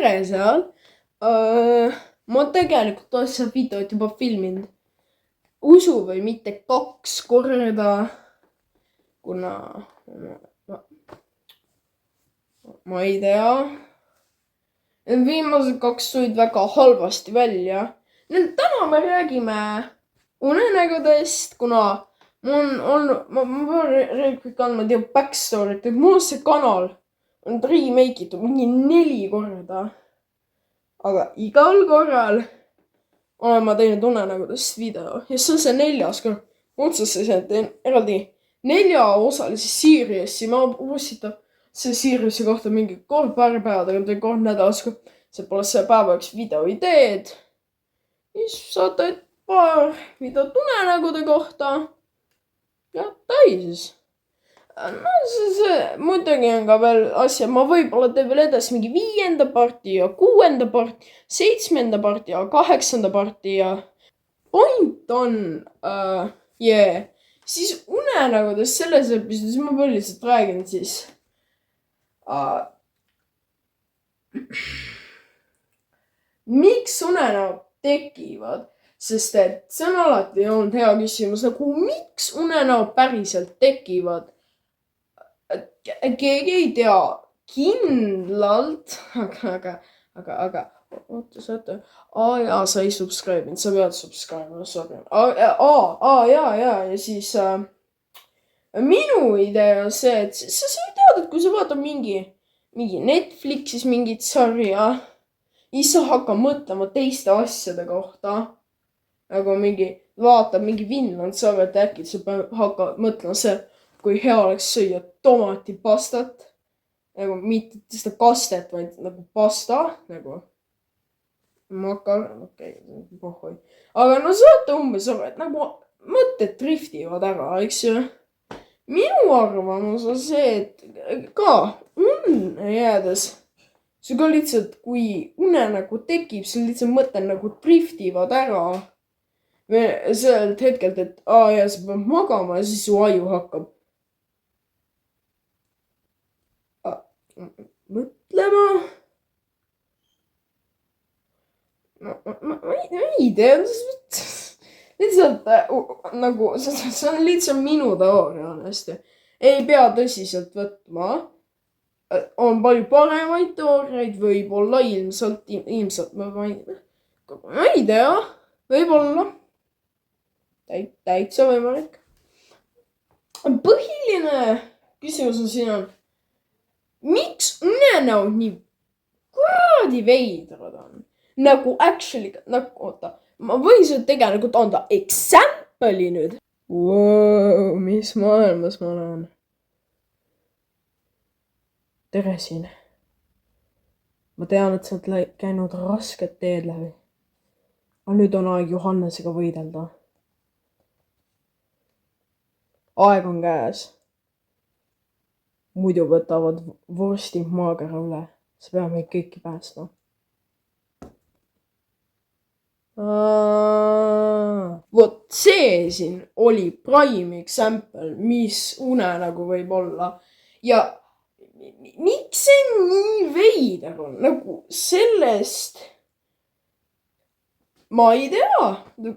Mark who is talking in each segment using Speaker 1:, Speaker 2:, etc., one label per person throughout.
Speaker 1: tere seal. Ma tegelikult olen seda videot juba filminud. Usu või mitte 2 korda, kuna ma ei tea. Viimased 2 tulid väga halvasti välja. Täna me räägime unenägudest, kuna ma pean andma teie backstory't, et mul see kanal on remake itud mingi 4 korda. Aga igal korral olen ma teinud unenägudest video ja see on see 4. kord. Ma otsustasin, et teen eraldi 4-osalise seriessi. Ma postitan see seriessi kohta mingi kord paar päeva tagant või kord nädalas, kui see pole see päevaks video ideed. Siis saate paar videot unenägude kohta. Ja täis. No see muidugi on ka veel asja, ma võib-olla teen veel edasi mingi 5. parti ja 6. parti, 7. parti ja 8. parti ja point on, siis unenägudest selles episoodis ma põhiliselt räägin siis miks unenäod tekivad, sest et see on alati olnud hea küsimus, nagu miks unenäod päriselt tekivad. Keegi ei tea kindlalt, aga oota. Jaa, sa ei subscribe'inud, sa pead subscribe'ima, sorry. Ja siis minu idee on see, et sa tead, et kui sa vaatad mingi Netflixis mingit sarja, siis sa hakkad mõtlema teiste asjade kohta. Nagu vaatab mingi Vinland sarjat ja äkki sa hakkad mõtlema see, kui hea oleks süüa tomatipastat. Nagu mitte seda kastet, vaid nagu pasta. Nagu makaron, okei, pohhoi. Aga no saate umbes aru, et nagu mõtted driftivad ära, eks ju. Minu arvamus on see, et ka unne jäädes, see ka lihtsalt, kui unenägu tekib, see lihtsalt mõtted nagu driftivad ära. Sellelt hetkelt, et ja sa pead magama ja siis su aju hakkab mõtlema. Ma ei tea, lihtsalt nagu see on lihtsalt minu teooria, honesti. Ei pea tõsiselt võtma. On palju paremaid teooriaid, võib-olla ilmselt, ma ei tea, võib-olla. Täitsa võimalik. Põhiline küsimus on siin on, miks unenäod nii kuradi veidrad on? Nagu actually, oota, ma võin seda tegelikult anda example'i nüüd. Wow, mis maailmas ma olen? Tere siin. Ma tean, et sa oled käinud rasket teed läbi. Aga nüüd on aeg Johannesega võidelda. Aeg on käes. Muidu võtavad vorstid maakera üle. See peab meid kõiki päästma. Vot see siin oli prime example, mis unenägu võib olla. Ja miks see nii veider on? Nagu sellest ma ei tea.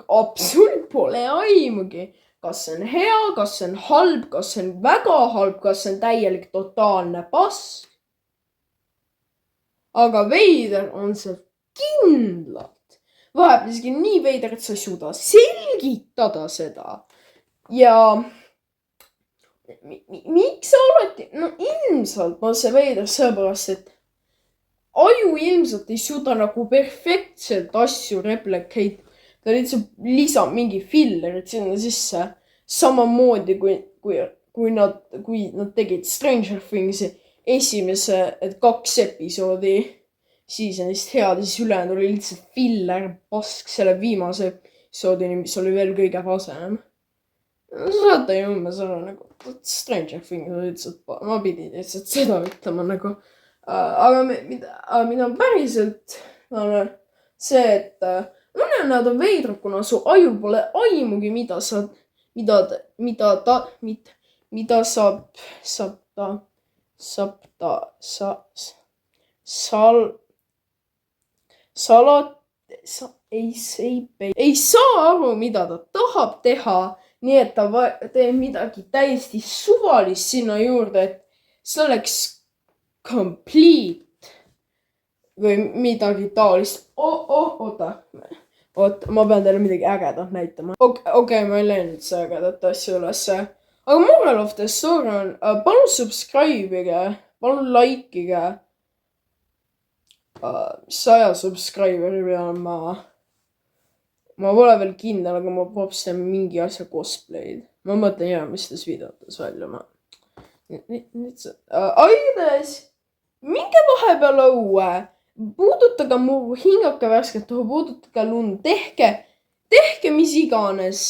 Speaker 1: Absoluut pole aimugi. Kas see on hea, kas see on halb, kas see on väga halb, kas see on täielik totaalne pask. Aga veider on see kindlalt. Vahepeal isegi nii veider, et sa ei suuda selgitada seda. Ja miks sa alati? No ilmselt on see veider sellepärast, et aju ilmselt ei suuda nagu perfektselt asju replicate. Ta lihtsalt lisab mingi fillerit sinna sisse. Samamoodi kui nad tegid Stranger Things'i esimese 2 episoodi seasonist head, siis ülejäänud oli lihtsalt filler pask selle viimase episoodini, mis oli veel kõige pasem. Saate ju umbes aru, nagu Stranger Things oli lihtsalt, ma pidin lihtsalt seda ütlema nagu. Aga mida päriselt see, et unenäod on veidrad, kuna su aju pole aimugi, mida saab salat, ei saa aru, mida ta tahab teha, nii et ta teeb midagi täiesti suvalist sinna juurde, et see oleks complete või midagi taolist. Oota, ma pean teile midagi ägedat näitama. Okei, ma ei läinud see ägedat asja ülesse. Aga moral of the story on, palun subscribe'ige, palun like'ige. 100 subscriberi peal ma pole veel kindel, aga ma popstan mingi asja cosplay'd. Ma mõtlen järgmistes videotes välja. Igatahes, minge vahepeal õue, puudutage mu hingake värsket õhu, puudutage lund, tehke mis iganes.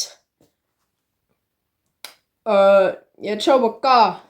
Speaker 1: Ja tšau, пока!